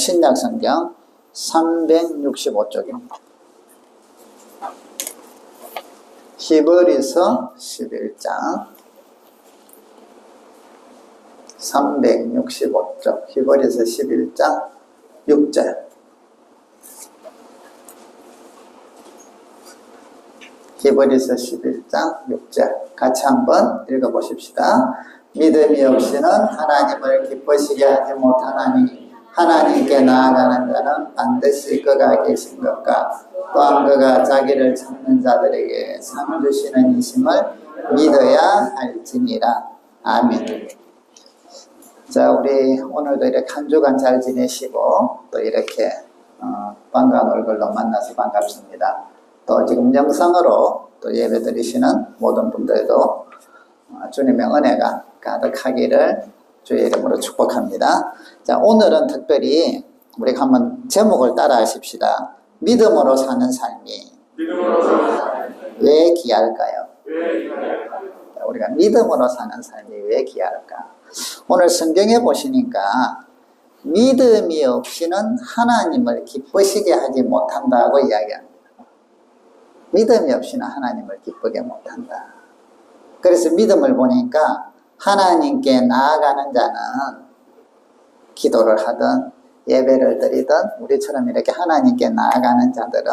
신약성경 365쪽입니다. 히브리서 11장 365쪽 히브리서 11장 6절 히브리서 11장 6절 같이 한번 읽어보십시다. 믿음이 없이는 하나님을 기쁘시게 하지 못하나니 하나님께 나아가는 자는 반드시 그가 계신 것과 또한 그가 자기를 찾는 자들에게 상 주시는 이심을 믿어야 할지니라. 아멘. 자, 우리 오늘도 이렇게 한 주간 잘 지내시고 또 이렇게 반가운 얼굴로 만나서 반갑습니다. 또 지금 영상으로 또 예배 드리시는 모든 분들도 주님의 은혜가 가득하기를 주의 이름으로 축복합니다. 자, 오늘은 특별히 우리가 한번 제목을 따라 하십시다. 믿음으로 사는 삶이 왜 귀할까요? 우리가 믿음으로 사는 삶이 왜 귀할까? 오늘 성경에 보시니까 믿음이 없이는 하나님을 기쁘시게 하지 못한다고 이야기합니다. 믿음이 없이는 하나님을 기쁘게 못한다. 그래서 믿음을 보니까 하나님께 나아가는 자는 기도를 하든 예배를 드리든 우리처럼 이렇게 하나님께 나아가는 자들은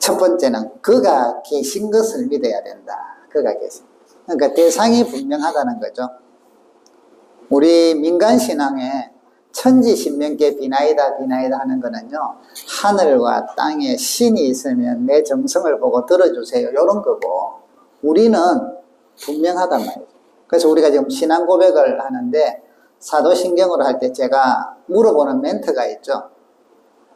첫 번째는 그가 계신 것을 믿어야 된다. 그가 계신. 그러니까 대상이 분명하다는 거죠. 우리 민간신앙에 천지신명께 비나이다 비나이다 하는 거는요, 하늘과 땅에 신이 있으면 내 정성을 보고 들어주세요 이런 거고, 우리는 분명하단 말이죠. 그래서 우리가 지금 신앙 고백을 하는데 사도신경으로 할 때 제가 물어보는 멘트가 있죠.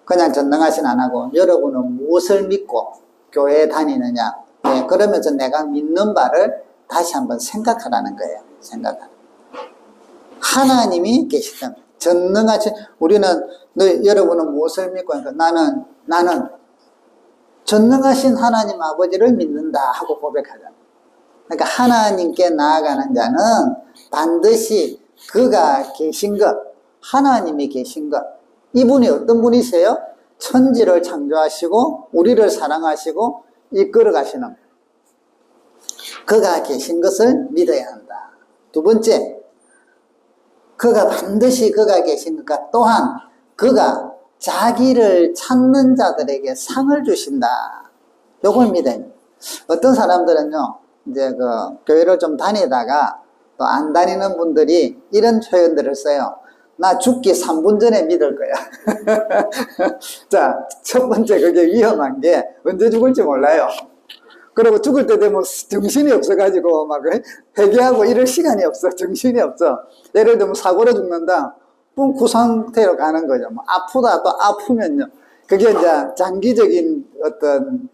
그냥 전능하신 안 하고 여러분은 무엇을 믿고 교회에 다니느냐. 네, 그러면서 내가 믿는 바를 다시 한번 생각하라는 거예요. 생각하라. 하나님이 계시다. 전능하신, 우리는 여러분은 무엇을 믿고 하니까 나는 전능하신 하나님 아버지를 믿는다 하고 고백하잖아요. 그러니까 하나님께 나아가는 자는 반드시 그가 계신 것, 하나님이 계신 것, 이분이 어떤 분이세요? 천지를 창조하시고 우리를 사랑하시고 이끌어 가시는 그가 계신 것을 믿어야 한다. 두 번째, 그가 반드시 그가 계신 것과 또한 그가 자기를 찾는 자들에게 상을 주신다. 요걸 믿어야 합니다. 어떤 사람들은요, 이제 교회를 좀 다니다가 또 안 다니는 분들이 이런 표현들을 써요. 나 죽기 3분 전에 믿을 거야. 자, 첫 번째 그게 위험한 게 언제 죽을지 몰라요. 그리고 죽을 때 되면 정신이 없어가지고 막 회개하고 이럴 시간이 없어. 정신이 없어. 예를 들면 사고로 죽는다. 그 상태로 가는 거죠. 뭐 아프다 또 아프면요. 그게 이제 장기적인 어떤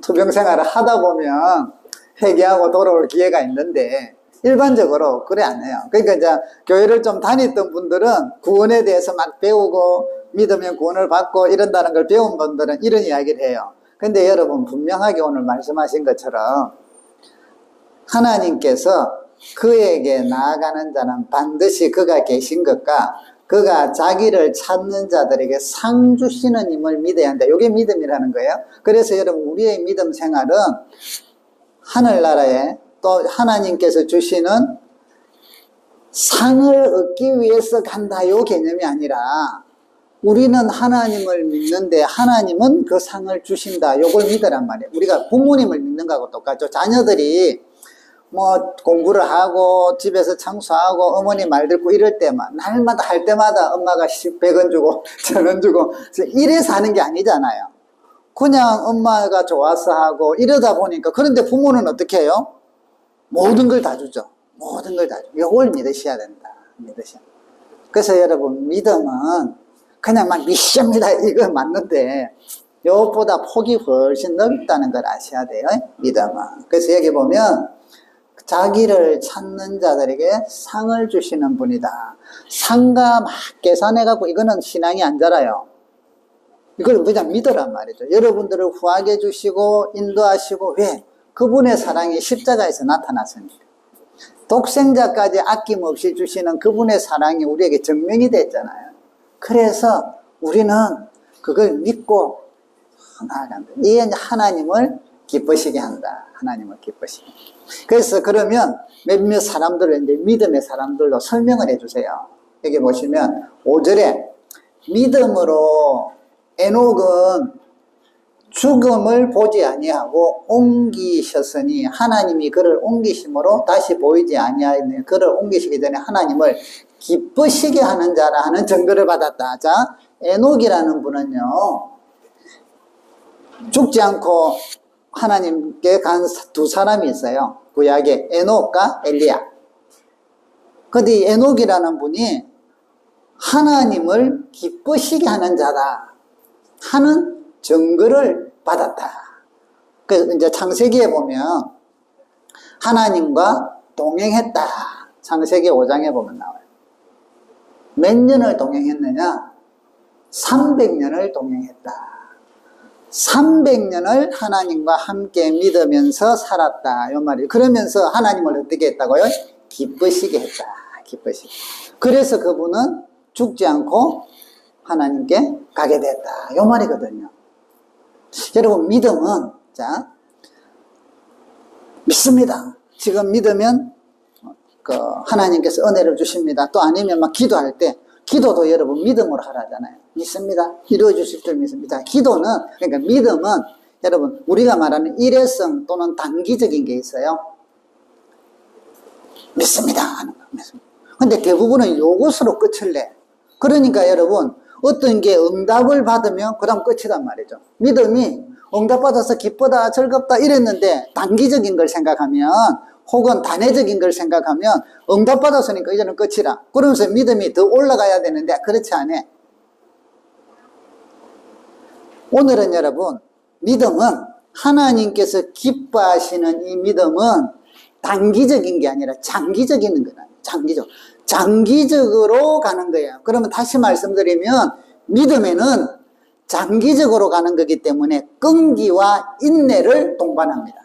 투병 생활을 하다 보면 회개하고 돌아올 기회가 있는데 일반적으로 그래 안 해요. 그러니까 이제 교회를 좀 다녔던 분들은 구원에 대해서 막 배우고 믿으면 구원을 받고 이런다는 걸 배운 분들은 이런 이야기를 해요. 근데 여러분 분명하게 오늘 말씀하신 것처럼 하나님께서 그에게 나아가는 자는 반드시 그가 계신 것과 그가 자기를 찾는 자들에게 상 주시는 힘을 믿어야 한다. 이게 믿음이라는 거예요. 그래서 여러분 우리의 믿음 생활은 하늘나라에 또 하나님께서 주시는 상을 얻기 위해서 간다 이 개념이 아니라 우리는 하나님을 믿는데 하나님은 그 상을 주신다. 이걸 믿으란 말이에요. 우리가 부모님을 믿는 거하고 똑같죠. 자녀들이 뭐 공부를 하고 집에서 청소하고 어머니 말 듣고 이럴 때만 날마다 할 때마다 엄마가 100원 주고 1000원 주고 이래서 하는 게 아니잖아요. 그냥 엄마가 좋아서 하고 이러다 보니까. 그런데 부모는 어떻게 해요? 모든 걸 다 주죠. 모든 걸 다 주죠. 이걸 믿으셔야 된다. 믿으셔야 된다. 그래서 여러분 믿음은 그냥 막 믿습니다 이거 맞는데 이것보다 폭이 훨씬 넓다는 걸 아셔야 돼요. 믿음은. 그래서 여기 보면 자기를 찾는 자들에게 상을 주시는 분이다. 상가 막 계산해갖고 이거는 신앙이 안 자라요. 이걸 그냥 믿으란 말이죠. 여러분들을 후하게 해주시고 인도하시고 왜? 그분의 사랑이 십자가에서 나타났으니까. 독생자까지 아낌없이 주시는 그분의 사랑이 우리에게 증명이 됐잖아요. 그래서 우리는 그걸 믿고 나아간다. 이게 이제 하나님을 기쁘시게 한다. 하나님을 기쁘시게. 그래서 그러면 몇몇 사람들을 이제 믿음의 사람들로 설명을 해주세요. 여기 보시면 5절에 믿음으로 에녹은 죽음을 보지 아니하고 옮기셨으니 하나님이 그를 옮기심으로 다시 보이지 아니하였네. 그를 옮기시기 전에 하나님을 기쁘시게 하는 자라 하는 증거를 받았다. 자, 에녹이라는 분은요, 죽지 않고 하나님께 간 두 사람이 있어요. 구약에 에녹과 엘리야. 근데 이 에녹이라는 분이 하나님을 기쁘시게 하는 자다 하는 증거를 받았다. 그래서 이제 창세기에 보면 하나님과 동행했다. 창세기 5장에 보면 나와요. 몇 년을 동행했느냐? 300년을 동행했다. 300년을 하나님과 함께 믿으면서 살았다. 이 말이에요. 그러면서 하나님을 어떻게 했다고요? 기쁘시게 했다. 기쁘시게. 그래서 그분은 죽지 않고 하나님께 가게 됐다. 이 말이거든요. 여러분, 믿음은, 자, 믿습니다. 지금 믿으면, 하나님께서 은혜를 주십니다. 또 아니면 막 기도할 때, 기도도 여러분 믿음으로 하라잖아요. 믿습니다. 이루어 주실 줄 믿습니다. 기도는, 그러니까 믿음은, 여러분, 우리가 말하는 일회성 또는 단기적인 게 있어요. 믿습니다. 하는 거. 믿습니다. 근데 대부분은 요것으로 끝을 내. 그러니까 여러분, 어떤 게 응답을 받으면 그 다음 끝이란 말이죠. 믿음이 응답받아서 기쁘다, 즐겁다 이랬는데 단기적인 걸 생각하면 혹은 단회적인 걸 생각하면 응답받았으니까 이제는 끝이라. 그러면서 믿음이 더 올라가야 되는데 그렇지 않아. 오늘은 여러분, 믿음은 하나님께서 기뻐하시는 이 믿음은 단기적인 게 아니라 장기적인 거다. 장기적으로 가는 거예요. 그러면 다시 말씀드리면 믿음에는 장기적으로 가는 거기 때문에 끈기와 인내를 동반합니다.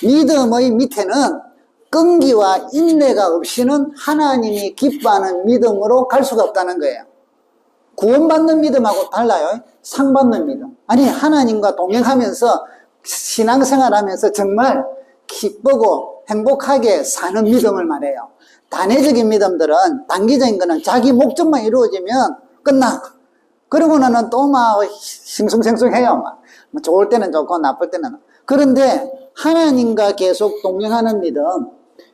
믿음의 밑에는 끈기와 인내가 없이는 하나님이 기뻐하는 믿음으로 갈 수가 없다는 거예요. 구원받는 믿음하고 달라요. 상 받는 믿음. 아니, 하나님과 동행하면서 신앙생활하면서 정말 기쁘고 행복하게 사는 믿음을 말해요. 단회적인 믿음들은, 단기적인 거는 자기 목적만 이루어지면 끝나. 그러고 나는 또 막 싱숭생숭해요. 막 좋을 때는 좋고 나쁠 때는. 그런데 하나님과 계속 동행하는 믿음,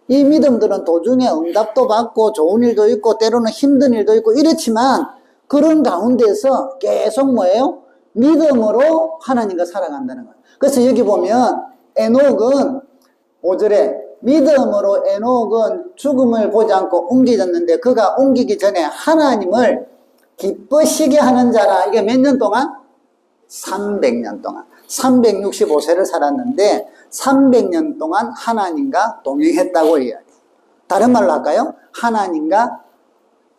이 믿음들은 도중에 응답도 받고 좋은 일도 있고 때로는 힘든 일도 있고 이렇지만 그런 가운데서 계속 뭐예요? 믿음으로 하나님과 살아간다는 거예요. 그래서 여기 보면 에녹은 5절에 믿음으로 에녹은 죽음을 보지 않고 옮겨졌는데 그가 옮기기 전에 하나님을 기쁘시게 하는 자라. 이게 몇 년 동안? 300년 동안. 365세를 살았는데 300년 동안 하나님과 동행했다고 이야기해요. 다른 말로 할까요?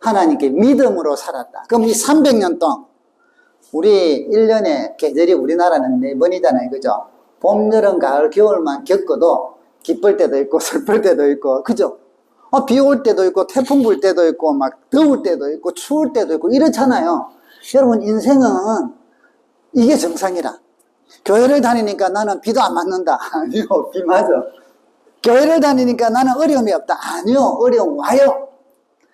하나님께 믿음으로 살았다. 그럼 이 300년 동안 우리 1년에 계절이 우리나라는 4번이잖아요. 그죠? 봄, 여름, 가을, 겨울만 겪어도 기쁠 때도 있고 슬플 때도 있고, 그죠? 비 올 때도 있고 태풍 불 때도 있고 막 더울 때도 있고 추울 때도 있고 이렇잖아요. 여러분, 인생은 이게 정상이라. 교회를 다니니까 나는 비도 안 맞는다. 아니요, 비 맞아. 교회를 다니니까 나는 어려움이 없다. 아니요, 어려움 와요.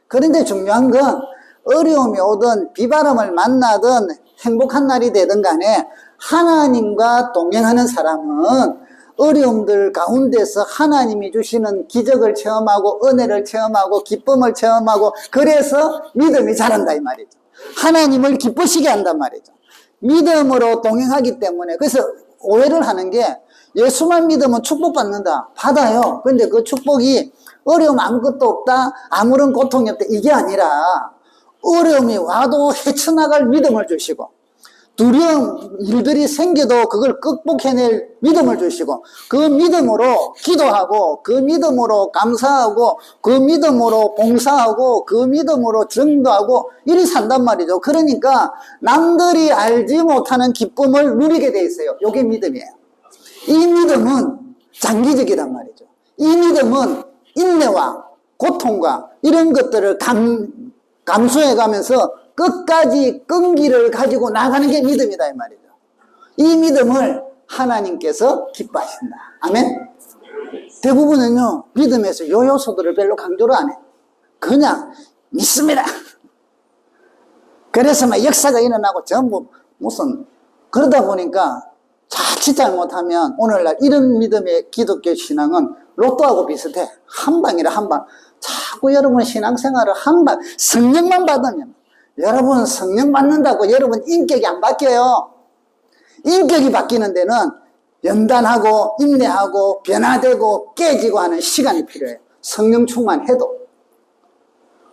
그런데 중요한 건 어려움이 오든 비바람을 만나든 행복한 날이 되든 간에 하나님과 동행하는 사람은 어려움들 가운데서 하나님이 주시는 기적을 체험하고 은혜를 체험하고 기쁨을 체험하고 그래서 믿음이 자란다 이 말이죠. 하나님을 기쁘시게 한단 말이죠. 믿음으로 동행하기 때문에. 그래서 오해를 하는 게 예수만 믿으면 축복받는다. 받아요. 그런데 그 축복이 어려움 아무것도 없다, 아무런 고통이 없다, 이게 아니라 어려움이 와도 헤쳐나갈 믿음을 주시고 두려운 일들이 생겨도 그걸 극복해낼 믿음을 주시고 그 믿음으로 기도하고 그 믿음으로 감사하고 그 믿음으로 봉사하고 그 믿음으로 전도하고 이리 산단 말이죠. 그러니까 남들이 알지 못하는 기쁨을 누리게 돼 있어요. 이게 믿음이에요. 이 믿음은 장기적이란 말이죠. 이 믿음은 인내와 고통과 이런 것들을 감수해 가면서 끝까지 끈기를 가지고 나가는 게 믿음이다 이 말이죠. 이 믿음을 하나님께서 기뻐하신다. 아멘. 대부분은요 믿음에서 요 요소들을 별로 강조를 안 해. 그냥 믿습니다. 그래서 막 역사가 일어나고 전부 무슨 그러다 보니까 자칫 잘못하면 오늘날 이런 믿음의 기독교 신앙은 로또하고 비슷해. 한 방이라 한 방. 자꾸 여러분 신앙생활을 한 방, 성령만 받으면 여러분 성령 받는다고 여러분 인격이 안 바뀌어요. 인격이 바뀌는 데는 연단하고 인내하고 변화되고 깨지고 하는 시간이 필요해요. 성령 충만해도.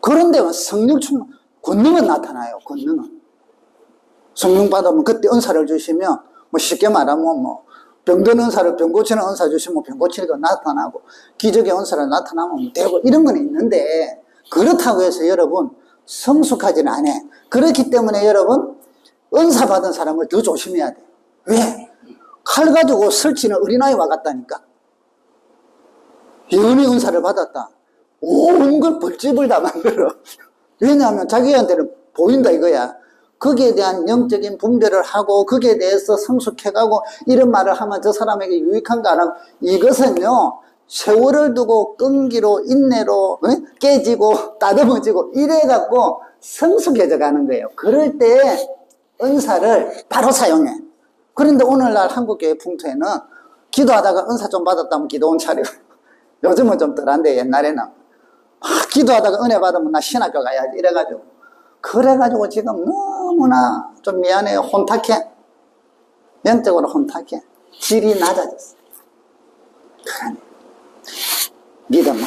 그런데 성령 충만, 권능은 나타나요. 권능은. 성령 받으면 그때 은사를 주시면 뭐 쉽게 말하면 뭐 병든 은사를 병 고치는 은사 주시면 병 고치는 거 나타나고 기적의 은사를 나타나면 되고 이런 건 있는데 그렇다고 해서 여러분 성숙하지는 않아. 그렇기 때문에 여러분 은사 받은 사람을 더 조심해야 돼. 왜? 칼 가지고 설치는 어린아이와 같다니까. 예언의 은사를 받았다. 온 걸 벌집을 다 만들어. 왜냐하면 자기한테는 보인다 이거야. 거기에 대한 영적인 분별을 하고 거기에 대해서 성숙해가고 이런 말을 하면 저 사람에게 유익한가 안 하고 이것은요 세월을 두고 끈기로 인내로 깨지고 따듬어지고 이래갖고 성숙해져 가는 거예요. 그럴 때 은사를 바로 사용해. 그런데 오늘날 한국교회 풍토에는 기도하다가 은사 좀 받았다면 기도원 차리고 요즘은 좀 덜한데 옛날에는 기도하다가 은혜 받으면 나 신학교 가야지 이래가지고 그래가지고 지금 너무나 좀 미안해요. 혼탁해. 영적으로 혼탁해. 질이 낮아졌어. 그러니 믿음은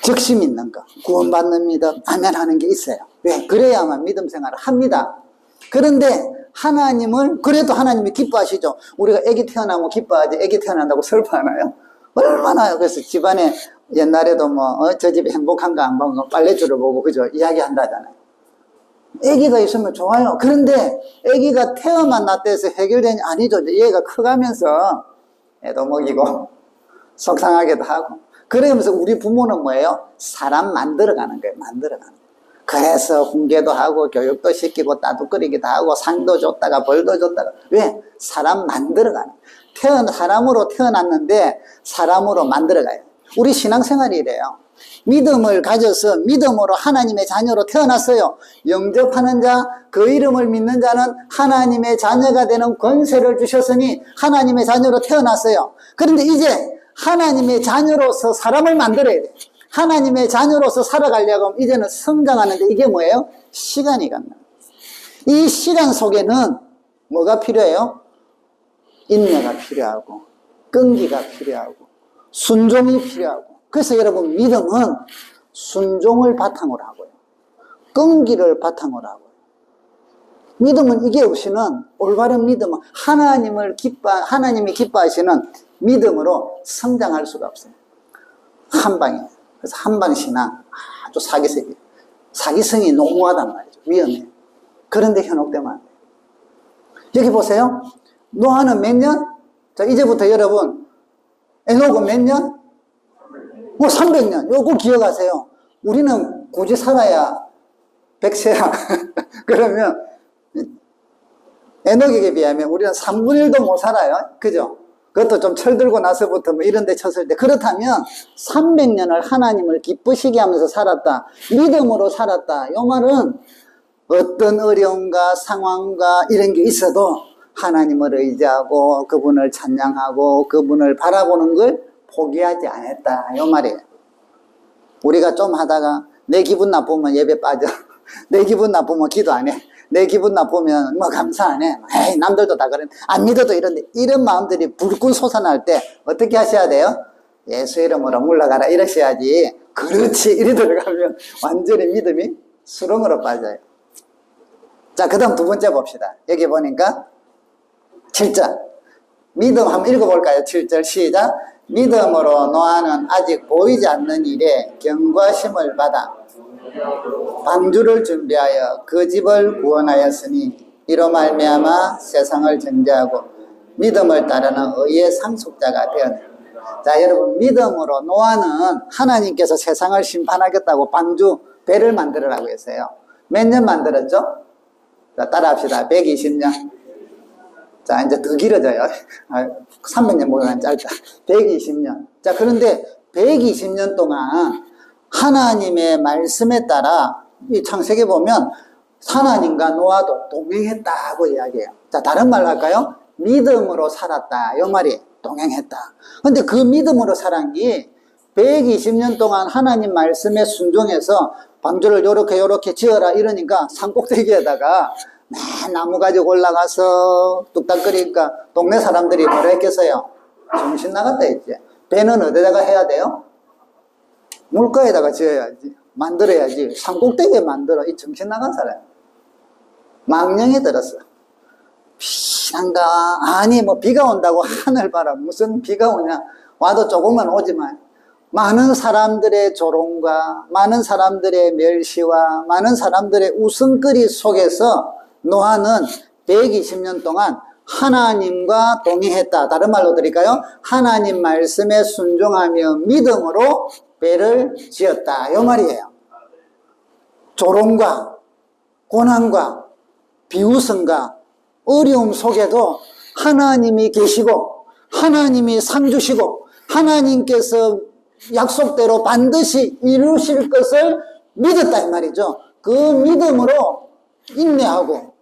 적심 있는 거, 구원받는 믿음, 아멘 하는 게 있어요. 왜? 그래야만 믿음 생활을 합니다. 그런데 하나님을 그래도 하나님이 기뻐하시죠. 우리가 아기 태어나면 기뻐하지 아기 태어난다고 슬퍼하나요? 얼마나. 그래서 집안에 옛날에도 저 집이 행복한가 안 반가 빨래줄을 보고 그죠 이야기 한다잖아요. 아기가 있으면 좋아요. 그런데 아기가 태어만 났다 해서 해결되니 아니죠. 얘가 커가면서 애도 먹이고 속상하기도 하고 그러면서 우리 부모는 뭐예요? 사람 만들어가는 거예요. 만들어가는 거예요. 그래서 훈계도 하고 교육도 시키고 따뜻거리기도 하고 상도 줬다가 벌도 줬다가 왜? 사람 만들어가는 사람으로 태어났는데 사람으로 만들어가요. 우리 신앙생활이 이래요. 믿음을 가져서 믿음으로 하나님의 자녀로 태어났어요. 영접하는 자, 그 이름을 믿는 자는 하나님의 자녀가 되는 권세를 주셨으니 하나님의 자녀로 태어났어요. 그런데 이제 하나님의 자녀로서 사람을 만들어야 돼. 하나님의 자녀로서 살아가려고 하면 이제는 성장하는데 이게 뭐예요? 시간이 간다. 이 시간 속에는 뭐가 필요해요? 인내가 필요하고 끈기가 필요하고 순종이 필요하고. 그래서 여러분 믿음은 순종을 바탕으로 하고요. 끈기를 바탕으로 하고요. 믿음은 이게 없이는 올바른 믿음은 하나님이 기뻐하시는 믿음으로 성장할 수가 없어요. 한 방에. 그래서 한방 신앙 아주 사기성이에요. 사기성이 너무하단 말이죠. 위험해요. 그런데 현혹되면 안 돼요. 여기 보세요. 노아는 몇 년? 자, 이제부터 여러분 에녹은 몇 년? 300년. 요거 기억하세요. 우리는 굳이 살아야 100세야. 그러면 에녹에게 비하면 우리는 3분의 1도 못 살아요. 그죠? 그것도 좀 철들고 나서부터 뭐 이런 데 쳤을 때. 그렇다면 300년을 하나님을 기쁘시게 하면서 살았다. 믿음으로 살았다. 요 말은 어떤 어려움과 상황과 이런 게 있어도 하나님을 의지하고 그분을 찬양하고 그분을 바라보는 걸 포기하지 않았다. 요 말이에요. 우리가 좀 하다가 내 기분 나쁘면 예배 빠져. 내 기분 나쁘면 기도 안 해. 내 기분 나쁘면 뭐 감사 안 해. 에이, 남들도 다 그래. 안 믿어도 이런데 이런 마음들이 불끈 솟아날 때 어떻게 하셔야 돼요? 예수 이름으로 물러가라 이러셔야지. 그렇지. 이리 들어가면 완전히 믿음이 수렁으로 빠져요. 자, 그 다음 두 번째 봅시다. 여기 보니까 7절. 믿음 한번 읽어볼까요? 7절 시작. 믿음으로 노아는 아직 보이지 않는 일에 경과심을 받아 방주를 준비하여 그 집을 구원하였으니 이로 말미암아 세상을 정죄하고 믿음을 따르는 의의 상속자가 되었네. 자, 여러분, 믿음으로 노아는 하나님께서 세상을 심판하겠다고 방주, 배를 만들으라고 했어요. 몇 년 만들었죠? 자, 따라합시다. 120년. 자, 이제 더 길어져요. 300년보다는 짧다. 120년. 자, 그런데 120년 동안 하나님의 말씀에 따라 이 창세기 보면 하나님과 노아도 동행했다고 이야기해요. 자, 다른 말로 할까요? 믿음으로 살았다. 이 말이 동행했다. 근데 그 믿음으로 살은 게 120년 동안 하나님 말씀에 순종해서 방주를 요렇게 지어라 이러니까 산꼭대기에다가 나무 가지고 올라가서 뚝딱거리니까 동네 사람들이 뭐라 했겠어요? 정신 나갔다 했지. 배는 어디다가 해야 돼요? 물가에다가 지어야지. 만들어야지. 산꼭대기에 만들어. 이 정신 나간 사람. 망령에 들었어. 비난가? 아니, 뭐 비가 온다고 하늘 봐라. 무슨 비가 오냐? 와도 조금만 오지만. 많은 사람들의 조롱과 많은 사람들의 멸시와 많은 사람들의 웃음거리 속에서 노아는 120년 동안 하나님과 동행했다. 다른 말로 드릴까요? 하나님 말씀에 순종하며 믿음으로 배를 지었다. 이 말이에요. 조롱과 고난과 비웃음과 어려움 속에도 하나님이 계시고 하나님이 상 주시고 하나님께서 약속대로 반드시 이루실 것을 믿었다 이 말이죠. 그 믿음으로 인내하고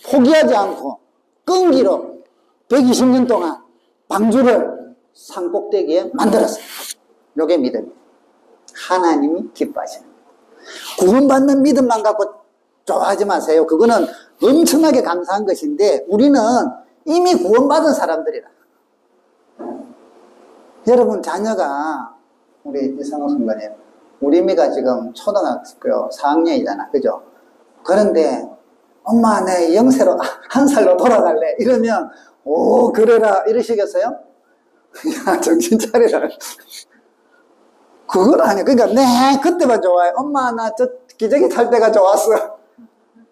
포기하지 않고 끈기로 120년 동안 방주를 산꼭대기에 만들었어요. 이게 믿음이에요. 하나님이 기뻐하시는 거예요. 구원받는 믿음만 갖고 좋아하지 마세요. 그거는 엄청나게 감사한 것인데 우리는 이미 구원받은 사람들이라. 여러분 자녀가 우리 이상호 선배님 우리 미가 지금 초등학교 4학년이잖아. 그죠? 그런데 엄마 내 영세로 1살로 돌아갈래 이러면 오 그래라 이러시겠어요? 야 정신 차리라. 그건 아니야. 그러니까 네 그때만 좋아해. 엄마 나 저 기저귀 탈 때가 좋았어.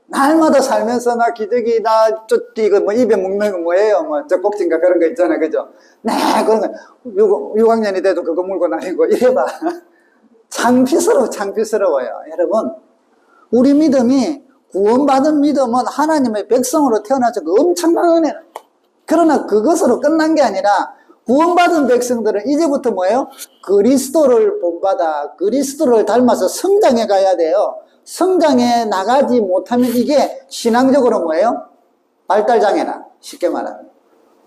날마다 살면서 나 기저귀 나 저 이거 뭐 입에 먹는 거 뭐예요? 뭐 젖꼭지인가 그런 거 있잖아. 그죠? 네 그런 거 6학년이 돼도 그거 물고 다니고 이래봐. 창피스러워요. 여러분 우리 믿음이 구원받은 믿음은 하나님의 백성으로 태어나서 그 엄청난 은혜라. 그러나 그것으로 끝난 게 아니라 구원받은 백성들은 이제부터 뭐예요? 그리스도를 본받아 그리스도를 닮아서 성장해 가야 돼요. 성장해 나가지 못하면 이게 신앙적으로 뭐예요? 발달장애라. 쉽게 말하면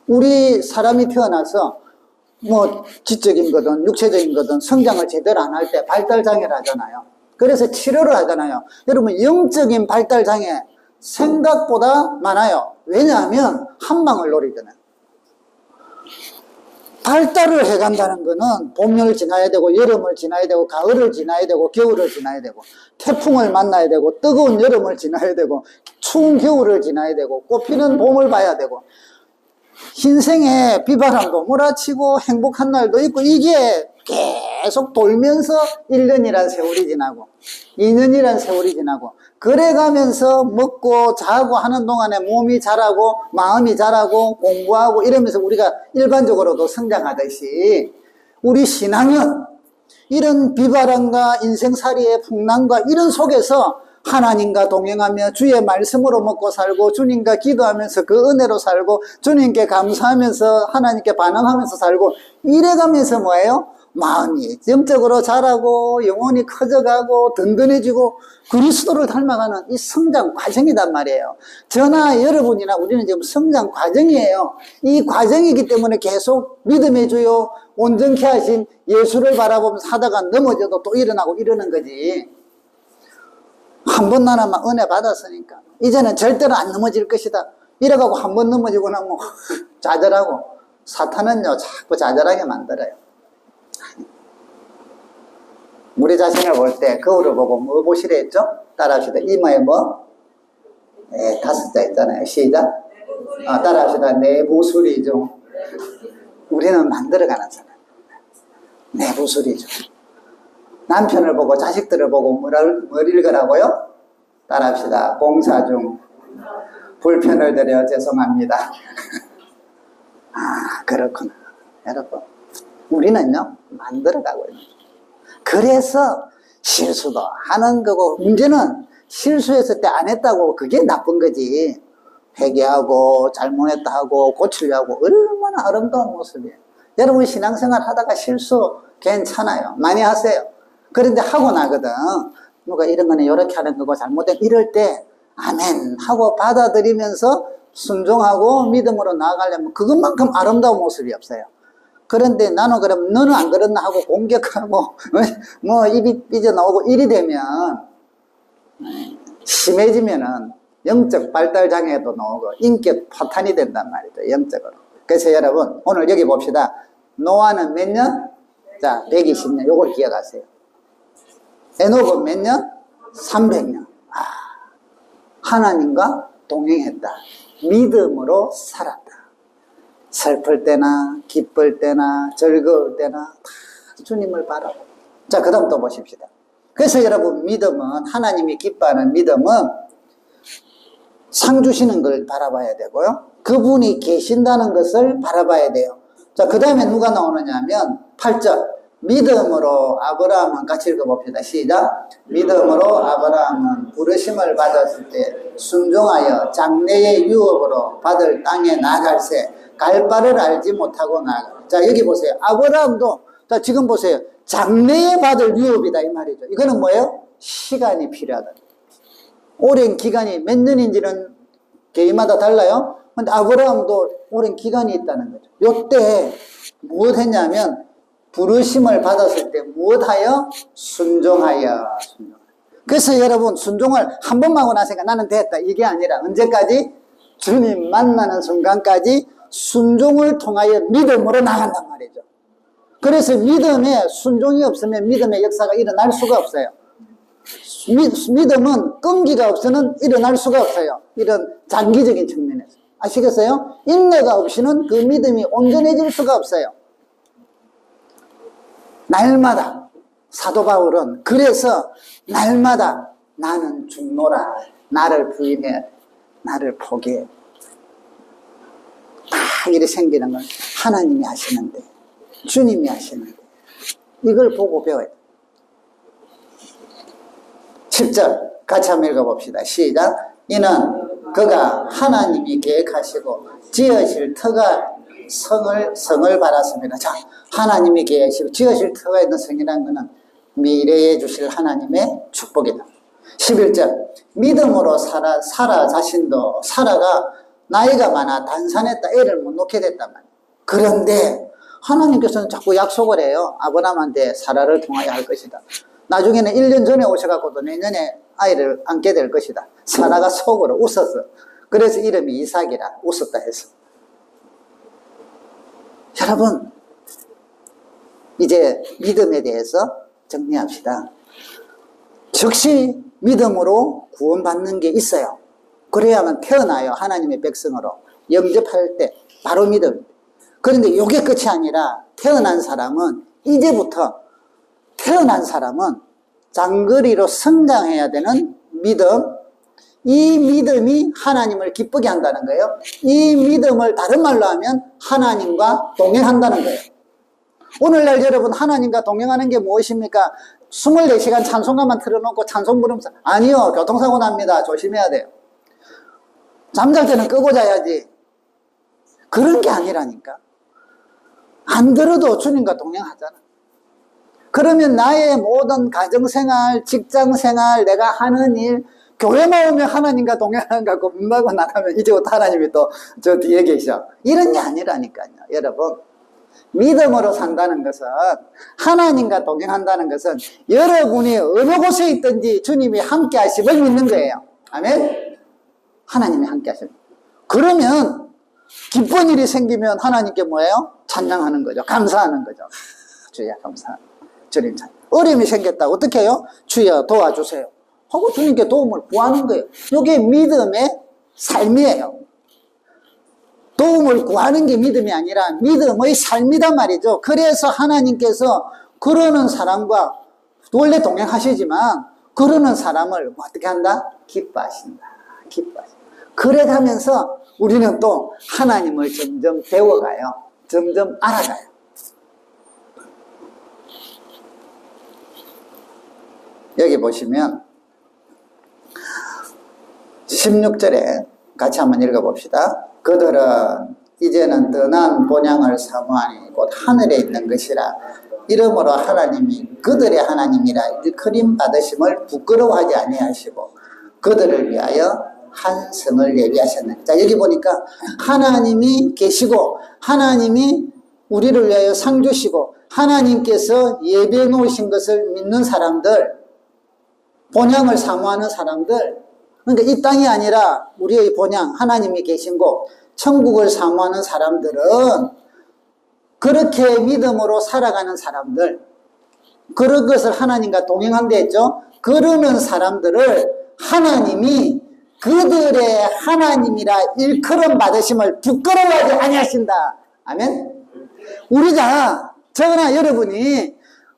우리 사람이 태어나서 뭐 지적인 거든 육체적인 거든 성장을 제대로 안 할 때 발달장애를 하잖아요. 그래서 치료를 하잖아요. 여러분 영적인 발달장애 생각보다 많아요. 왜냐하면 한 방을 노리잖아요. 발달을 해간다는 거는 봄을 지나야 되고 여름을 지나야 되고 가을을 지나야 되고 겨울을 지나야 되고 태풍을 만나야 되고 뜨거운 여름을 지나야 되고 추운 겨울을 지나야 되고 꽃피는 봄을 봐야 되고 인생에 비바람도 몰아치고 행복한 날도 있고 이게 계속 돌면서 1년이란 세월이 지나고 2년이란 세월이 지나고 그래가면서 먹고 자고 하는 동안에 몸이 자라고 마음이 자라고 공부하고 이러면서 우리가 일반적으로도 성장하듯이 우리 신앙은 이런 비바람과 인생살이의 풍랑과 이런 속에서 하나님과 동행하며 주의 말씀으로 먹고 살고 주님과 기도하면서 그 은혜로 살고 주님께 감사하면서 하나님께 반응하면서 살고 이래가면서 뭐예요? 마음이 영적으로 자라고 영혼이 커져가고 든든해지고 그리스도를 닮아가는 이 성장 과정이란 말이에요. 저나 여러분이나 우리는 지금 성장 과정이에요. 이 과정이기 때문에 계속 믿음의 주요 온전케 하신 예수를 바라보면서 하다가 넘어져도 또 일어나고 이러는 거지. 한 번 나라만 은혜 받았으니까 이제는 절대로 안 넘어질 것이다 이래가고 한 번 넘어지고 나면 좌절하고 사탄은요 자꾸 좌절하게 만들어요. 우리 자신을 볼 때 거울을 보고 뭐 보시래 했죠? 따라합시다. 이마에 뭐? 네, 5자 있잖아요. 시작. 따라합시다. 내부술이죠. 우리는 만들어가는 사람. 내부술이죠. 남편을 보고 자식들을 보고 뭘 읽으라고요? 따라합시다. 공사 중 불편을 드려 죄송합니다. 아 그렇구나. 여러분 우리는요, 만들어가고 있는 거예요. 그래서 실수도 하는 거고, 문제는 실수했을 때 안 했다고 그게 나쁜 거지. 회개하고 잘못했다 하고 고치려고 얼마나 아름다운 모습이에요. 여러분 신앙생활 하다가 실수 괜찮아요. 많이 하세요. 그런데 하고 나거든. 누가 이런 거는 이렇게 하는 거고 잘못된 이럴 때 아멘 하고 받아들이면서 순종하고 믿음으로 나아가려면 그것만큼 아름다운 모습이 없어요. 그런데 나는 그럼 너는 안 그랬나 하고 공격하고 뭐 입이 삐져나오고 이리 되면 심해지면은 영적 발달 장애도 나오고 인격 파탄이 된단 말이죠. 영적으로. 그래서 여러분 오늘 여기 봅시다. 노아는 몇 년? 자, 120년. 요걸 기억하세요. 에녹은 몇 년? 300년. 하나님과 동행했다. 믿음으로 살았다. 슬플 때나 기쁠 때나 즐거울 때나 다 주님을 바라보. 자, 그 다음 또 보십시다. 그래서 여러분 믿음은, 하나님이 기뻐하는 믿음은 상 주시는 걸 바라봐야 되고요. 그분이 계신다는 것을 바라봐야 돼요. 자, 그 다음에 누가 나오느냐 하면 8절. 믿음으로 아브라함은 같이 읽어봅시다. 시작. 믿음으로 아브라함은 부르심을 받았을 때 순종하여 장래의 유업으로 받을 땅에 나갈새 갈 바를 알지 못하고 나가. 자, 여기 보세요. 아브라함도, 자, 지금 보세요. 장래에 받을 유업이다 이 말이죠. 이거는 뭐예요? 시간이 필요하다. 오랜 기간이 몇 년인지는 개인마다 달라요. 근데 아브라함도 오랜 기간이 있다는 거죠. 요때 무엇 했냐면 부르심을 받았을 때 무엇하여? 순종하여. 그래서 여러분 순종을 한 번만 하고 나니까 나는 됐다 이게 아니라 언제까지? 주님 만나는 순간까지 순종을 통하여 믿음으로 나간단 말이죠. 그래서 믿음에 순종이 없으면 믿음의 역사가 일어날 수가 없어요. 믿음은 끈기가 없으면 일어날 수가 없어요. 이런 장기적인 측면에서. 아시겠어요? 인내가 없이는 그 믿음이 온전해질 수가 없어요. 날마다 사도 바울은 그래서 날마다 나는 죽노라. 나를 부인해. 나를 포기해. 다 일이 생기는 건 하나님이 하시는데, 주님이 하시는데, 이걸 보고 배워야 돼. 10절 같이 한번 읽어봅시다. 시작. 이는 그가 하나님이 계획하시고 지으실 터가 성을 바랐습니다. 자, 하나님이 계획하시고 지으실 터가 있는 성이라는 것은 미래에 주실 하나님의 축복이다. 11절 믿음으로 사라 자신도 사라가 나이가 많아 단산했다. 애를 못 놓게 됐단 말이에요. 그런데 하나님께서는 자꾸 약속을 해요. 아브라함한테 사라를 통하여 할 것이다. 나중에는 1년 전에 오셔갖고도 내년에 아이를 안게 될 것이다. 사라가 속으로 웃었어. 그래서 이름이 이삭이라 웃었다 해서. 여러분 이제 믿음에 대해서 정리합시다. 즉시 믿음으로 구원받는 게 있어요. 그래야만 태어나요. 하나님의 백성으로 영접할 때 바로 믿음. 그런데 이게 끝이 아니라 태어난 사람은 이제부터 태어난 사람은 장거리로 성장해야 되는 믿음, 이 믿음이 하나님을 기쁘게 한다는 거예요. 이 믿음을 다른 말로 하면 하나님과 동행한다는 거예요. 오늘날 여러분 하나님과 동행하는 게 무엇입니까? 24시간 찬송가만 틀어놓고 찬송 부르면서 아니요, 교통사고 납니다. 조심해야 돼요. 잠잘 때는 끄고 자야지. 그런 게 아니라니까. 안 들어도 주님과 동행하잖아. 그러면 나의 모든 가정생활, 직장생활, 내가 하는 일, 교회만 오면 하나님과 동행하는 것 같고 문 닫고 나가면 이제부터 하나님이 또 저 뒤에 계셔. 이런 게 아니라니까요. 여러분 믿음으로 산다는 것은, 하나님과 동행한다는 것은 여러분이 어느 곳에 있든지 주님이 함께 하심을 믿는 거예요. 아멘? 하나님이 함께 하심. 그러면 기쁜 일이 생기면 하나님께 뭐예요? 찬양하는 거죠. 감사하는 거죠. 주여 감사합니다. 주님 찬양. 어려움이 생겼다. 어떻게 해요? 주여 도와주세요. 하고 주님께 도움을 구하는 거예요. 이게 믿음의 삶이에요. 도움을 구하는 게 믿음이 아니라 믿음의 삶이단 말이죠. 그래서 하나님께서 그러는 사람과 원래 동행하시지만 그러는 사람을 어떻게 한다? 기뻐하신다. 기뻐하신다. 그래가면서 우리는 또 하나님을 점점 배워가요. 점점 알아가요. 여기 보시면 16절에 같이 한번 읽어봅시다. 그들은 이제는 떠난 본향을 사모하니 곧 하늘에 있는 것이라. 이러므로 하나님이 그들의 하나님이라 일컬임 받으심을 부끄러워하지 아니하시고 그들을 위하여 한 성을 예비하셨느니라. 자, 여기 보니까 하나님이 계시고 하나님이 우리를 위하여 상 주시고 하나님께서 예비해 놓으신 것을 믿는 사람들, 본향을 사모하는 사람들, 그러니까 이 땅이 아니라 우리의 본향, 하나님이 계신 곳, 천국을 사모하는 사람들은 그렇게 믿음으로 살아가는 사람들, 그런 것을 하나님과 동행한다 했죠. 그러는 사람들을 하나님이 그들의 하나님이라 일컬음 받으심을 부끄러워하지 아니하신다. 아멘. 우리가 저나 여러분이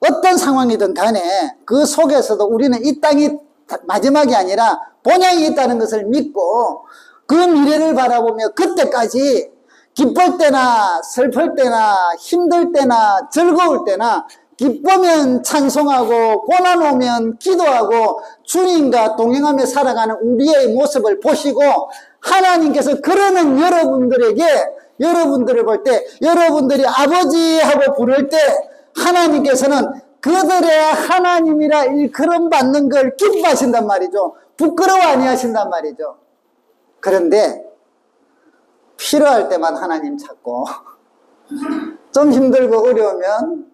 어떤 상황이든 간에 그 속에서도 우리는 이 땅이 마지막이 아니라 본향이 있다는 것을 믿고 그 미래를 바라보며 그때까지 기쁠 때나 슬플 때나 힘들 때나 즐거울 때나 기쁘면 찬송하고 고난 오면 기도하고 주님과 동행하며 살아가는 우리의 모습을 보시고 하나님께서 그러는 여러분들에게 여러분들을 볼 때 여러분들이 아버지하고 부를 때 하나님께서는 그들의 하나님이라 일컬음 받는 걸 기뻐하신단 말이죠. 부끄러워 아니하신단 말이죠. 그런데 필요할 때만 하나님 찾고 좀 힘들고 어려우면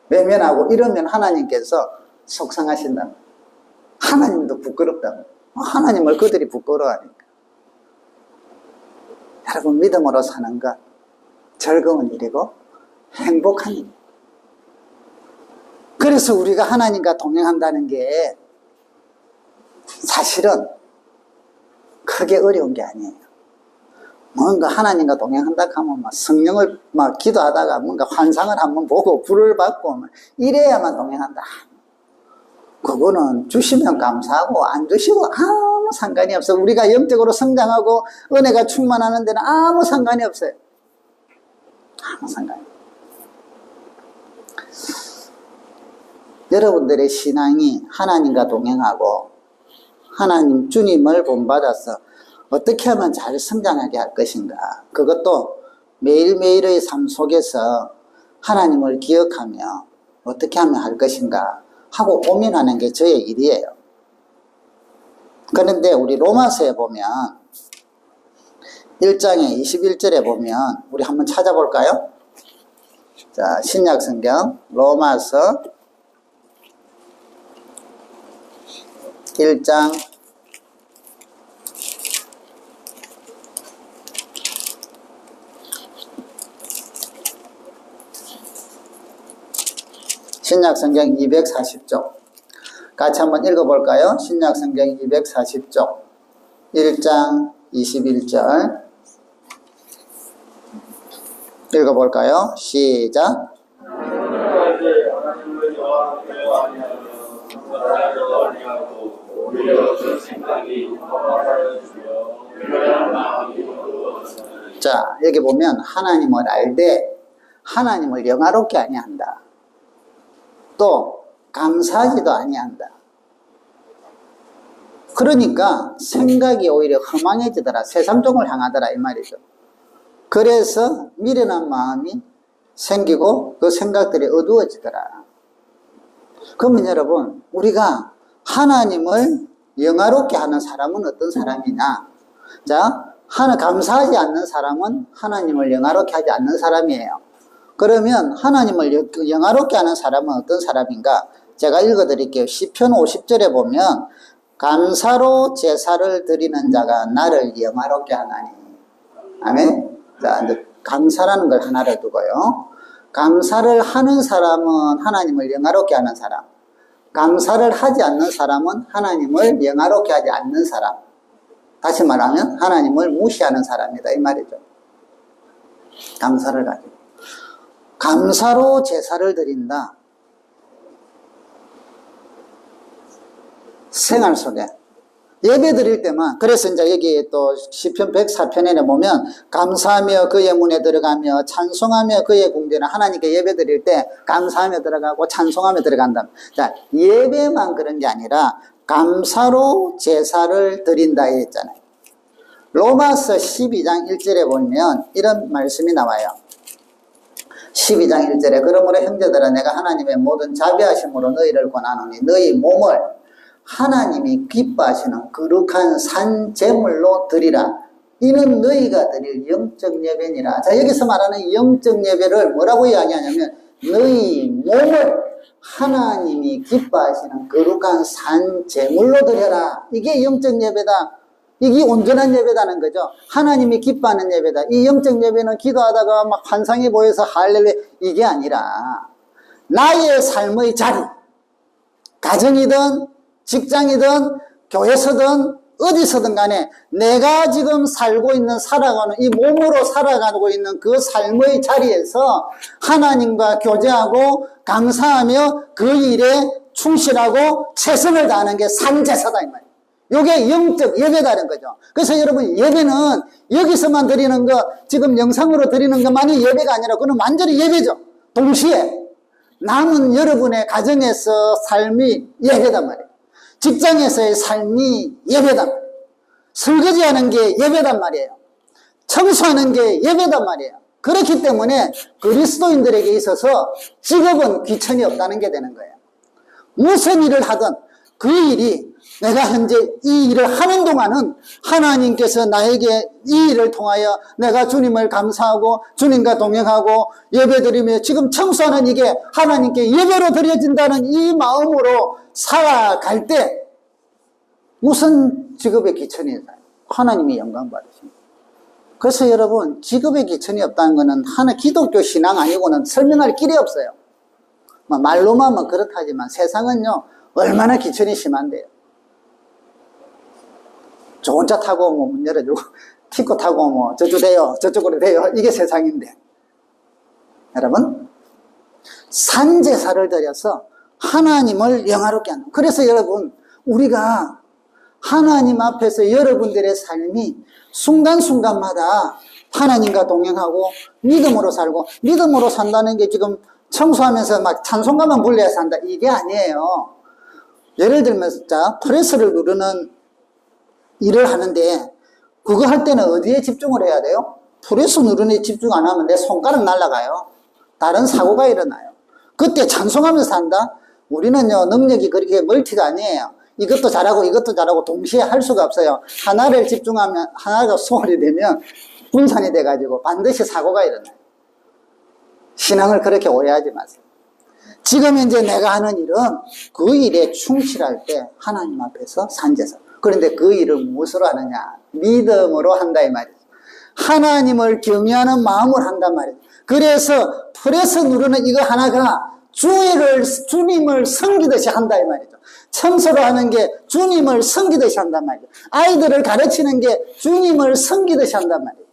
외면하고 이러면 하나님께서 속상하신다. 하나님도 부끄럽다. 하나님을 그들이 부끄러워하니까. 여러분 믿음으로 사는 것 즐거운 일이고 행복한 일. 그래서 우리가 하나님과 동행한다는 게 사실은 크게 어려운 게 아니에요. 뭔가 하나님과 동행한다 하면 막 성령을 막 기도하다가 뭔가 환상을 한번 보고 불을 받고 이래야만 동행한다. 그거는 주시면 감사하고 안 주시고 아무 상관이 없어요. 우리가 영적으로 성장하고 은혜가 충만하는 데는 아무 상관이 없어요. 아무 상관이 없어요. 여러분들의 신앙이 하나님과 동행하고 하나님 주님을 본받아서 어떻게 하면 잘 성장하게 할 것인가. 그것도 매일매일의 삶 속에서 하나님을 기억하며 어떻게 하면 할 것인가 하고 고민하는 게 저의 일이에요. 그런데 우리 로마서에 보면 1장에 21절에 보면 우리 한번 찾아볼까요? 자, 신약성경 로마서 1장 '신약성경 240쪽 같이 한번 읽어볼까요? 신약성경 240쪽 1장 21절 읽어볼까요? 시작. 자, 여기 보면 하나님을 알되 하나님을 영화롭게 아니한다. 또 감사하지도 아니한다. 그러니까 생각이 오히려 허망해지더라. 세상쪽을 향하더라 이 말이죠. 그래서 미련한 마음이 생기고 그 생각들이 어두워지더라. 그러면 여러분 우리가 하나님을 영화롭게 하는 사람은 어떤 사람이냐? 자, 감사하지 않는 사람은 하나님을 영화롭게 하지 않는 사람이에요. 그러면 하나님을 영화롭게 하는 사람은 어떤 사람인가? 제가 읽어드릴게요. 시편 50절에 보면 감사로 제사를 드리는 자가 나를 영화롭게 하나니. 아멘. 자, 이제 감사라는 걸 하나를 두고요. 감사를 하는 사람은 하나님을 영화롭게 하는 사람. 감사를 하지 않는 사람은 하나님을 영화롭게 하지 않는 사람. 다시 말하면 하나님을 무시하는 사람이다 이 말이죠. 감사를 가지고. 감사로 제사를 드린다. 생활 속에 예배 드릴 때만, 그래서 이제 여기 또 시편 104편에 보면 감사하며 그의 문에 들어가며 찬송하며 그의 궁전에, 하나님께 예배 드릴 때 감사하며 들어가고 찬송하며 들어간다. 자, 예배만 그런 게 아니라 감사로 제사를 드린다 했잖아요. 로마서 12장 1절에 보면 이런 말씀이 나와요. 12장 1절에 그러므로 형제들아 내가 하나님의 모든 자비하심으로 너희를 권하노니 너희 몸을 하나님이 기뻐하시는 거룩한 산 제물로 드리라. 이는 너희가 드릴 영적 예배니라. 자, 여기서 말하는 영적 예배를 뭐라고 이야기하냐면 너희 몸을 하나님이 기뻐하시는 거룩한 산 제물로 드려라. 이게 영적 예배다. 이게 온전한 예배다는 거죠. 하나님이 기뻐하는 예배다. 이 영적 예배는 기도하다가 막 환상이 보여서 할렐루야 이게 아니라 나의 삶의 자리, 가정이든 직장이든 교회서든 어디서든 간에 내가 지금 살고 있는 살아가는 이 몸으로 살아가고 있는 그 삶의 자리에서 하나님과 교제하고 감사하며 그 일에 충실하고 최선을 다하는 게 산제사다 이 말이에요. 이게 영적 예배다는 거죠. 그래서 여러분 예배는 여기서만 드리는 거, 지금 영상으로 드리는 것만이 예배가 아니라 그건 완전히 예배죠. 동시에 남은 여러분의 가정에서 삶이 예배단 말이에요. 직장에서의 삶이 예배단 말이에요. 설거지하는 게 예배단 말이에요. 청소하는 게 예배단 말이에요. 그렇기 때문에 그리스도인들에게 있어서 직업은 귀천이 없다는 게 되는 거예요. 무슨 일을 하든 그 일이 내가 현재 이 일을 하는 동안은 하나님께서 나에게 이 일을 통하여 내가 주님을 감사하고 주님과 동행하고 예배드리며 지금 청소하는 이게 하나님께 예배로 드려진다는 이 마음으로 살아갈 때 무슨 직업의 기천이 있나요? 하나님이 영광 받으십니다. 그래서 여러분 직업의 기천이 없다는 것은 하나 기독교 신앙 아니고는 설명할 길이 없어요. 말로만 그렇다지만 세상은요 얼마나 기천이 심한데요. 좋은 차 타고 뭐 문 열어주고 티코 타고 뭐 저쪽 돼요 저쪽으로 돼요 이게 세상인데 여러분 산제사를 드려서 하나님을 영화롭게 하는, 그래서 여러분 우리가 하나님 앞에서 여러분들의 삶이 순간순간마다 하나님과 동행하고 믿음으로 살고, 믿음으로 산다는 게 지금 청소하면서 막 찬송가만 불러야 산다 이게 아니에요. 예를 들면 자 프레스를 누르는 일을 하는데 그거 할 때는 어디에 집중을 해야 돼요? 프레스 누르는 데 집중 안 하면 내 손가락 날아가요. 다른 사고가 일어나요. 그때 찬송하면서 한다? 우리는요 능력이 그렇게 멀티가 아니에요. 이것도 잘하고 동시에 할 수가 없어요. 하나를 집중하면 하나가 소홀히 되면 분산이 돼가지고 반드시 사고가 일어나요. 신앙을 그렇게 오해하지 마세요. 지금 이제 내가 하는 일은 그 일에 충실할 때 하나님 앞에서 산제사. 그런데 그 일을 무엇으로 하느냐? 믿음으로 한다 이 말이죠. 하나님을 경외하는 마음을 한단 말이죠. 그래서 프레스 누르는 이거 하나가 주님을 섬기듯이 한다 이 말이죠. 청소를 하는 게 주님을 섬기듯이 한단 말이죠. 아이들을 가르치는 게 주님을 섬기듯이 한단 말이죠.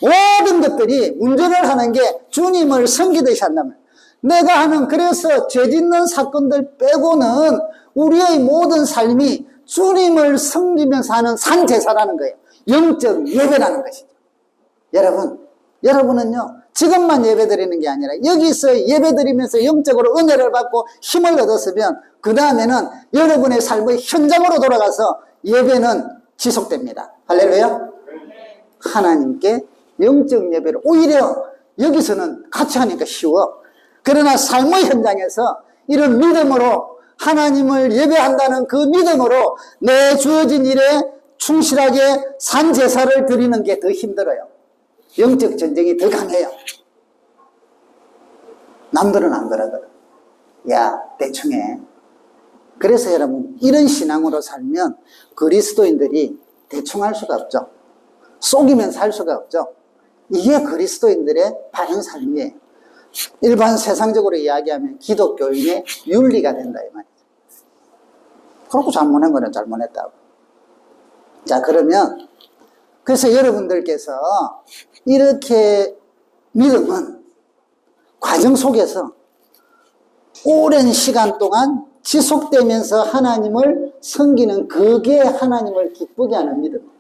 모든 것들이 운전을 하는 게 주님을 섬기듯이 한단 말이에요. 내가 하는, 그래서 죄 짓는 사건들 빼고는 우리의 모든 삶이 주님을 섬기면서 하는 산제사라는 거예요. 영적 예배라는 것이죠. 여러분은요 지금만 예배드리는 게 아니라 여기서 예배드리면서 영적으로 은혜를 받고 힘을 얻었으면 그 다음에는 여러분의 삶의 현장으로 돌아가서 예배는 지속됩니다. 할렐루야. 하나님께 영적 예배를 오히려 여기서는 같이 하니까 쉬워. 그러나 삶의 현장에서 이런 믿음으로 하나님을 예배한다는 그 믿음으로 내 주어진 일에 충실하게 산제사를 드리는 게 더 힘들어요. 영적 전쟁이 더 강해요. 남들은 안 그러거든. 야 대충 해. 그래서 여러분 이런 신앙으로 살면 그리스도인들이 대충 할 수가 없죠. 속이면서 할 수가 없죠. 이게 그리스도인들의 바른 삶이에요. 일반 세상적으로 이야기하면 기독교인의 윤리가 된다 이 말이죠. 그렇고 잘못한 거는 잘못했다고. 자 그러면 그래서 여러분들께서 이렇게 믿음은 과정 속에서 오랜 시간 동안 지속되면서 하나님을 섬기는 그게 하나님을 기쁘게 하는 믿음.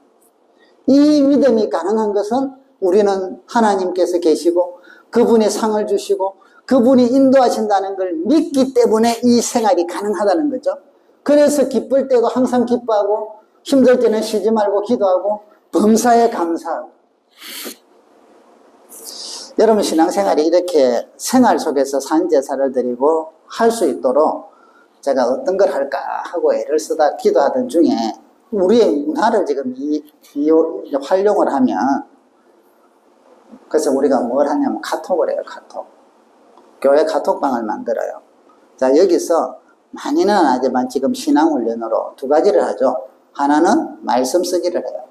이 믿음이 가능한 것은 우리는 하나님께서 계시고 그분이 상을 주시고 그분이 인도하신다는 걸 믿기 때문에 이 생활이 가능하다는 거죠. 그래서 기쁠 때도 항상 기뻐하고 힘들 때는 쉬지 말고 기도하고 범사에 감사하고. 여러분 신앙생활이 이렇게 생활 속에서 산제사를 드리고 할 수 있도록 제가 어떤 걸 할까 하고 애를 쓰다 기도하던 중에 우리의 문화를 지금 활용을 하면, 그래서 우리가 뭘 하냐면 카톡을 해요. 카톡. 교회 카톡방을 만들어요. 자, 여기서 많이는 안 하지만 지금 신앙훈련으로 두 가지를 하죠. 하나는 말씀 쓰기를 해요.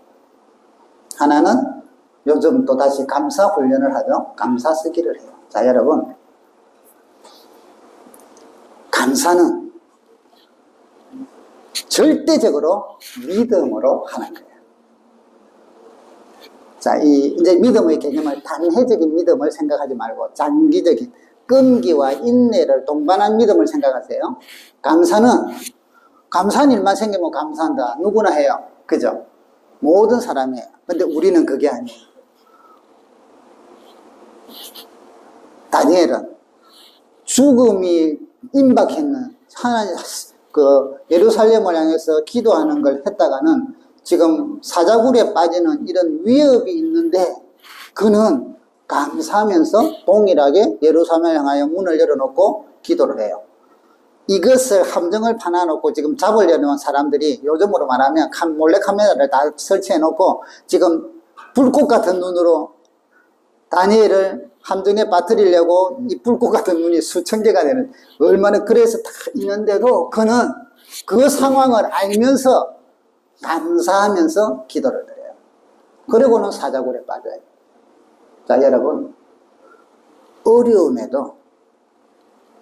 하나는 요즘 또 다시 감사훈련을 하죠. 감사 쓰기를 해요. 자, 여러분, 감사는 절대적으로 믿음으로 하는 거예요. 자, 이제 믿음의 개념을 단회적인 믿음을 생각하지 말고 장기적인 끈기와 인내를 동반한 믿음을 생각하세요. 감사한 일만 생기면 감사한다. 누구나 해요. 그죠? 모든 사람이 해요. 근데 우리는 그게 아니에요. 다니엘은 죽음이 임박했는 예루살렘을 향해서 기도하는 걸 했다가는 지금 사자굴에 빠지는 이런 위협이 있는데 그는 감사하면서 동일하게 예루살렘을 향하여 문을 열어놓고 기도를 해요. 이것을 함정을 파놔놓고 지금 잡으려는 사람들이 요즘으로 말하면 몰래카메라를 다 설치해놓고 지금 불꽃 같은 눈으로 다니엘을 함정에 빠뜨리려고 이 불꽃 같은 눈이 수천 개가 되는, 얼마나 그래서 다 있는데도 그는 그 상황을 알면서 감사하면서 기도를 드려요. 그리고는 사자굴에 빠져요. 자, 여러분, 어려움에도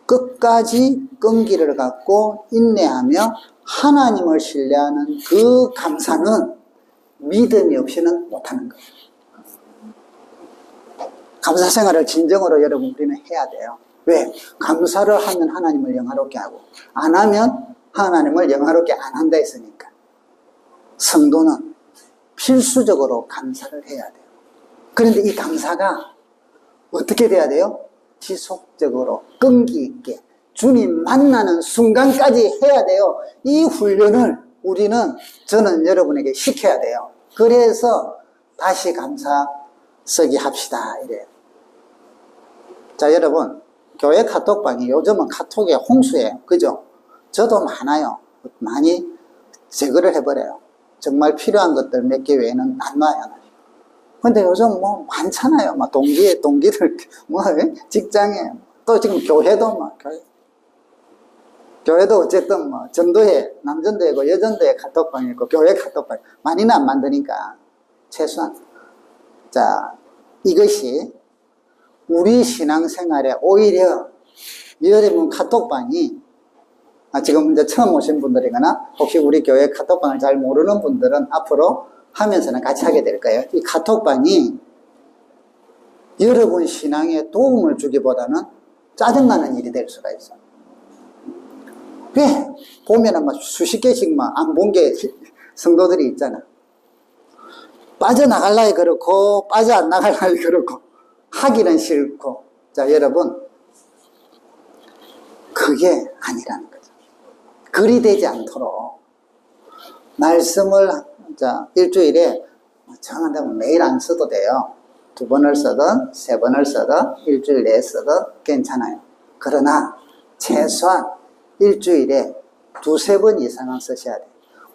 끝까지 끈기를 갖고 인내하며 하나님을 신뢰하는 그 감사는 믿음이 없이는 못하는 거예요. 감사 생활을 진정으로 여러분 우리는 해야 돼요. 왜? 감사를 하면 하나님을 영화롭게 하고 안 하면 하나님을 영화롭게 안 한다 했으니까. 성도는 필수적으로 감사를 해야 돼요. 그런데 이 감사가 어떻게 돼야 돼요? 지속적으로 끈기 있게 주님 만나는 순간까지 해야 돼요. 이 훈련을 저는 여러분에게 시켜야 돼요. 그래서 다시 감사 쓰기 합시다 이래요. 자, 여러분, 교회 카톡방이 요즘은 카톡의 홍수예요. 그죠? 저도 많아요. 많이 제거를 해버려요. 정말 필요한 것들 몇 개 외에는 안 놔요. 근데 요즘 뭐 많잖아요. 막 동기들, 직장에, 또 지금 교회도 교회도 어쨌든 전도회, 남전도회고 여전도회 카톡방이 있고 교회 카톡방 많이는 안 만드니까 최소한. 자, 이것이 우리 신앙생활에 오히려 여러분 카톡방이 지금 이제 처음 오신 분들이거나 혹시 우리 교회 카톡방을 잘 모르는 분들은 앞으로 하면서는 같이 하게 될 거예요. 이 카톡방이 여러분 신앙에 도움을 주기보다는 짜증나는 일이 될 수가 있어요. 왜? 보면은 막 수십 개씩 안 본 게 성도들이 있잖아. 빠져나갈라니 그렇고 빠져 안 나갈라니 그렇고 하기는 싫고. 자, 여러분, 그게 아니라는 거죠. 그리 되지 않도록 말씀을 일주일에 정한다면 매일 안 써도 돼요. 2번을 쓰든 3번을 쓰든 일주일 내에 쓰든 괜찮아요. 그러나 최소한 일주일에 2-3번 이상은 쓰셔야 돼요.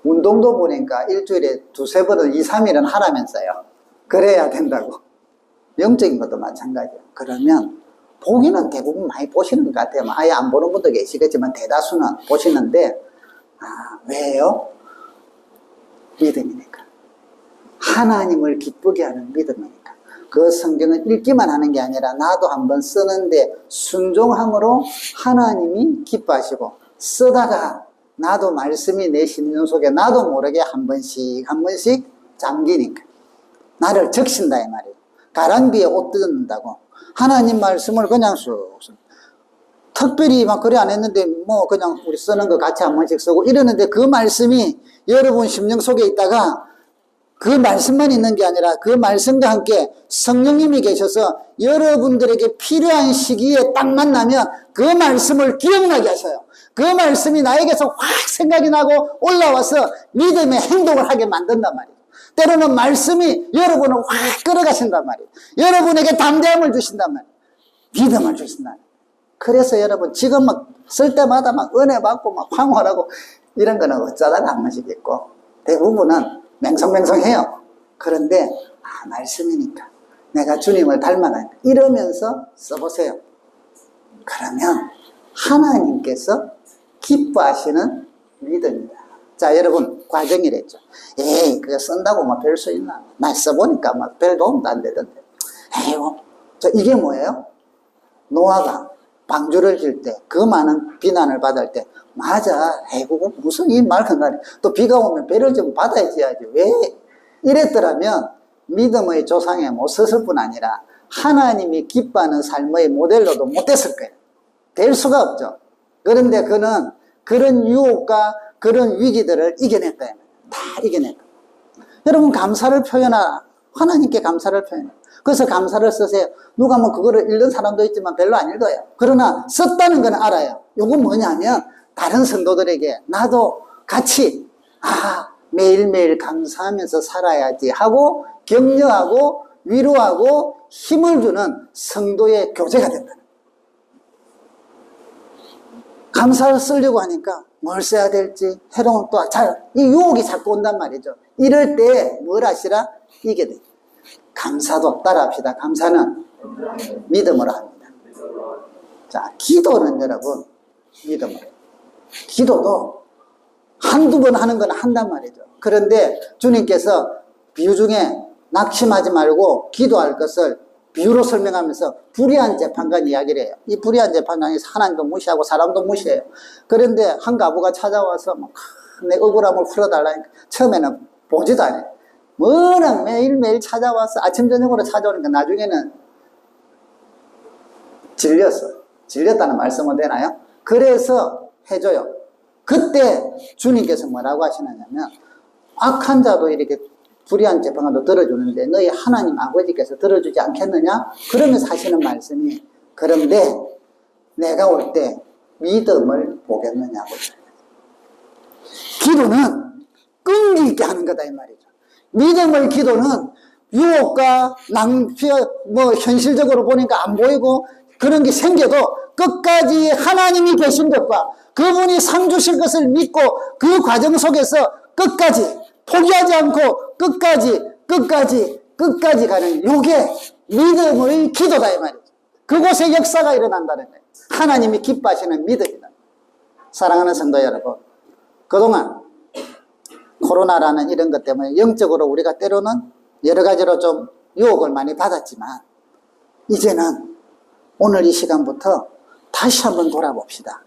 운동도 보니까 일주일에 2-3번은 2-3일은 하라면서요. 그래야 된다고. 영적인 것도 마찬가지예요. 그러면 보기는 대부분 많이 보시는 것 같아요. 아예 안 보는 분도 계시겠지만 대다수는 보시는데, 왜요? 믿음이니까. 하나님을 기쁘게 하는 믿음이니까. 그 성경을 읽기만 하는 게 아니라 나도 한번 쓰는데 순종함으로 하나님이 기뻐하시고, 쓰다가 나도 말씀이 내 심령 속에 나도 모르게 한 번씩 잠기니까 나를 적신다 이 말이에요. 가랑비에 옷 뜯는다고 하나님 말씀을 그냥 쑥 특별히 막 그래 안 했는데 뭐 그냥 우리 쓰는 거 같이 한 번씩 쓰고 이러는데 그 말씀이 여러분 심령 속에 있다가 그 말씀만 있는 게 아니라 그 말씀과 함께 성령님이 계셔서 여러분들에게 필요한 시기에 딱 만나면 그 말씀을 기억나게 하셔요. 그 말씀이 나에게서 확 생각이 나고 올라와서 믿음의 행동을 하게 만든단 말이에요. 때로는 말씀이 여러분을 확 끌어가신단 말이에요. 여러분에게 담대함을 주신단 말이에요. 믿음을 주신단 말이에요. 그래서 여러분 지금 막 쓸 때마다 막 은혜 받고 막 황홀하고 이런 거는 어쩌다가 한 번씩 있고 대부분은 맹성맹성해요. 그런데 말씀이니까 내가 주님을 닮아가니까 이러면서 써보세요. 그러면 하나님께서 기뻐하시는 믿음이다. 자, 여러분 과정이랬죠. 에이 그거 쓴다고 뭐 별 수 있나. 나 써보니까 막 별 도움도 안 되던데. 에이고 이게 뭐예요? 노아가 방주를 질 때 그 많은 비난을 받을 때 맞아 에이고 무슨 이 말 건가니 또 비가 오면 배를 좀 받아야지 왜 이랬더라면 믿음의 조상에 못 섰을 뿐 아니라 하나님이 기뻐하는 삶의 모델로도 못 됐을 거예요. 될 수가 없죠. 그런데 그는 그런 유혹과 그런 위기들을 이겨냈다. 다 이겨냈다. 여러분 감사를 표현하라. 하나님께 감사를 표현해요. 그래서 감사를 쓰세요. 누가 뭐 그거를 읽는 사람도 있지만 별로 안 읽어요. 그러나 썼다는 건 알아요. 이건 뭐냐면 다른 성도들에게 나도 같이 매일매일 감사하면서 살아야지 하고 격려하고 위로하고 힘을 주는 성도의 교제가 된다. 감사를 쓰려고 하니까 뭘 써야 될지 해로운 또 이 유혹이 자꾸 온단 말이죠. 이럴 때 뭘 하시라? 이게 돼. 감사도 따라합시다. 감사는 믿음으로 합니다. 자, 기도는 여러분 믿음으로. 기도도 한두 번 하는 건 한단 말이죠. 그런데 주님께서 비유 중에 낙심하지 말고 기도할 것을 비유로 설명하면서 불의한 재판관 이야기를 해요. 이 불의한 재판관에서 하나님도 무시하고 사람도 무시해요. 그런데 한 가부가 찾아와서 내 억울함을 풀어달라니까 처음에는 보지도 않아요. 뭐랑 매일매일 찾아와서 아침 저녁으로 찾아오니까 나중에는 질렸다는 말씀은 되나요? 그래서 해줘요. 그때 주님께서 뭐라고 하시느냐면 악한 자도 이렇게 불의한 재판관도 들어주는데 너희 하나님 아버지께서 들어주지 않겠느냐? 그러면서 하시는 말씀이 그런데 내가 올 때 믿음을 보겠느냐고. 기도는 끈기 있게 하는 거다 이 말이죠. 믿음의 기도는 유혹과 낭피, 현실적으로 보니까 안 보이고 그런 게 생겨도 끝까지 하나님이 계신 것과 그분이 상 주실 것을 믿고 그 과정 속에서 끝까지 포기하지 않고 끝까지 가는 요게 믿음의 기도다 이 말이죠. 그곳에 역사가 일어난다는 거예요. 하나님이 기뻐하시는 믿음이다. 사랑하는 성도 여러분, 그동안 코로나라는 이런 것 때문에 영적으로 우리가 때로는 여러 가지로 좀 유혹을 많이 받았지만 이제는 오늘 이 시간부터 다시 한번 돌아봅시다.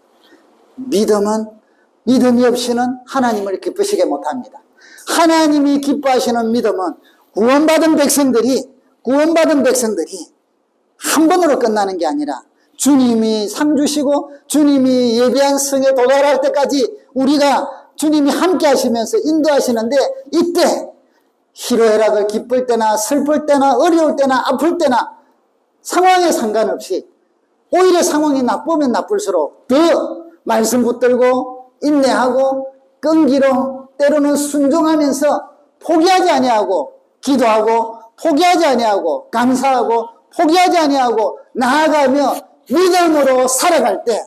믿음이 없이는 하나님을 기쁘시게 못합니다. 하나님이 기뻐하시는 믿음은 구원받은 백성들이 한 번으로 끝나는 게 아니라 주님이 상 주시고 주님이 예비한 성에 도달할 때까지 우리가 주님이 함께 하시면서 인도하시는데 이때 희로애락을 기쁠 때나 슬플 때나 어려울 때나 아플 때나 상황에 상관없이 오히려 상황이 나쁘면 나쁠수록 더 말씀 붙들고 인내하고 끈기로 때로는 순종하면서 포기하지 아니하고 기도하고 포기하지 아니하고 감사하고 포기하지 아니하고 나아가며 믿음으로 살아갈 때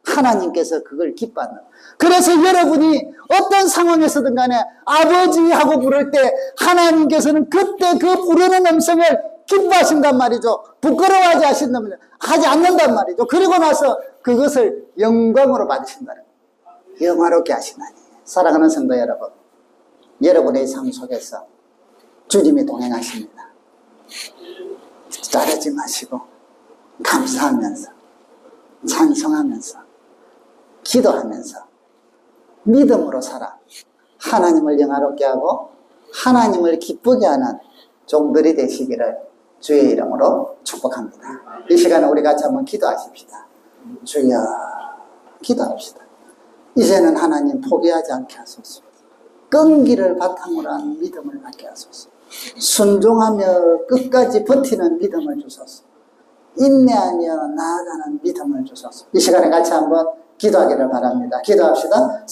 하나님께서 그걸 기뻐한다. 그래서 여러분이 어떤 상황에서든 간에 아버지하고 부를 때 하나님께서는 그때 그 부르는 음성을 기뻐하신단 말이죠. 부끄러워하지 하지 않는단 말이죠. 그리고 나서 그것을 영광으로 받으신다는 거예요. 영화롭게 하시나니. 사랑하는 성도 여러분, 여러분의 삶 속에서 주님이 동행하십니다. 자르지 마시고 감사하면서 찬송하면서 기도하면서 믿음으로 살아 하나님을 영화롭게 하고 하나님을 기쁘게 하는 종들이 되시기를 주의 이름으로 축복합니다. 이 시간에 우리 같이 한번 기도하십시다. 주여. 기도합시다. 이제는 하나님 포기하지 않게 하소서. 끈기를 바탕으로 한 믿음을 갖게 하소서. 순종하며 끝까지 버티는 믿음을 주소서. 인내하며 나아가는 믿음을 주소서. 이 시간에 같이 한번 기도하기를 바랍니다. 기도합시다.